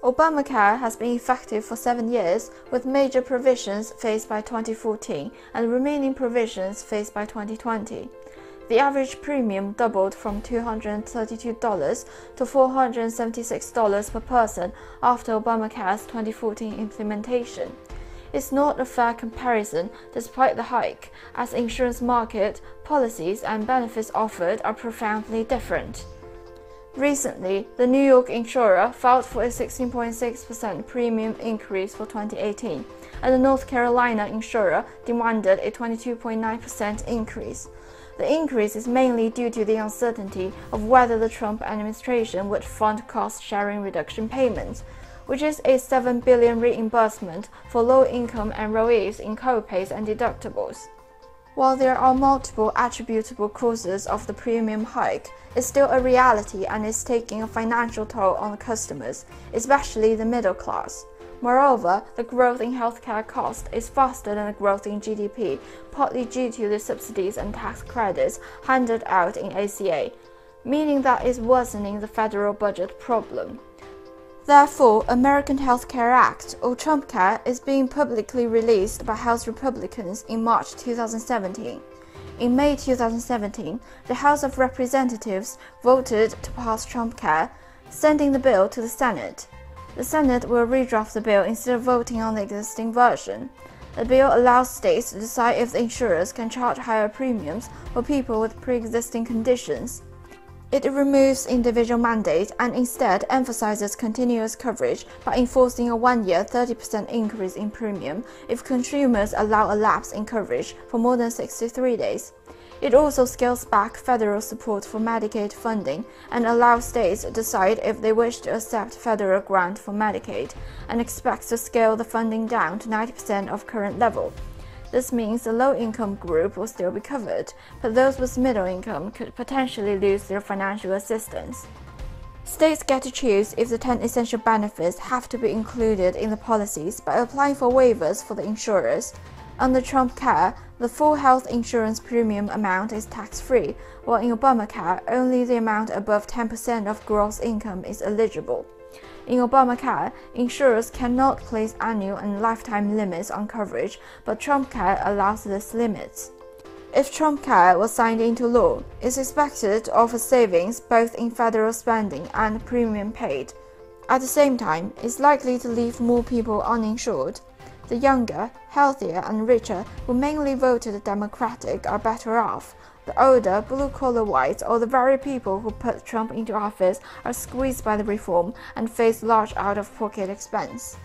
Obamacare has been effective for 7 years, with major provisions phased by 2014 and remaining provisions phased by 2020. The average premium doubled from $232 to $476 per person after Obamacare's 2014 implementation. It's not a fair comparison despite the hike, as the insurance market, policies, and benefits offered are profoundly different. Recently, the New York insurer filed for a 16.6% premium increase for 2018, and the North Carolina insurer demanded a 22.9% increase. The increase is mainly due to the uncertainty of whether the Trump administration would fund cost-sharing reduction payments, which is a $7 billion reimbursement for low-income enrollees in co-pays and deductibles. While there are multiple attributable causes of the premium hike, it's still a reality and is taking a financial toll on customers, especially the middle class. Moreover, the growth in healthcare costs is faster than the growth in GDP, partly due to the subsidies and tax credits handed out in ACA, meaning that it's worsening the federal budget problem. Therefore, American Health Care Act, or Trumpcare, is being publicly released by House Republicans in March 2017. In May 2017, the House of Representatives voted to pass Trumpcare, sending the bill to the Senate. The Senate will redraft the bill instead of voting on the existing version. The bill allows states to decide if the insurers can charge higher premiums for people with pre-existing conditions. It removes individual mandates and instead emphasizes continuous coverage by enforcing a 1-year 30% increase in premium if consumers allow a lapse in coverage for more than 63 days. It also scales back federal support for Medicaid funding and allows states to decide if they wish to accept federal grant for Medicaid, and expects to scale the funding down to 90% of current level. This means the low-income group will still be covered, but those with middle income could potentially lose their financial assistance. States get to choose if the 10 essential benefits have to be included in the policies by applying for waivers for the insurers. Under Trumpcare, the full health insurance premium amount is tax-free, while in Obamacare, only the amount above 10% of gross income is eligible. In Obamacare, insurers cannot place annual and lifetime limits on coverage, but Trumpcare allows these limits. If Trumpcare was signed into law, it's expected to offer savings both in federal spending and premium paid. At the same time, it's likely to leave more people uninsured. The younger, healthier, and richer who mainly voted Democratic are better off. The older, blue-collar whites, or the very people who put Trump into office, are squeezed by the reform and face large out-of-pocket expense.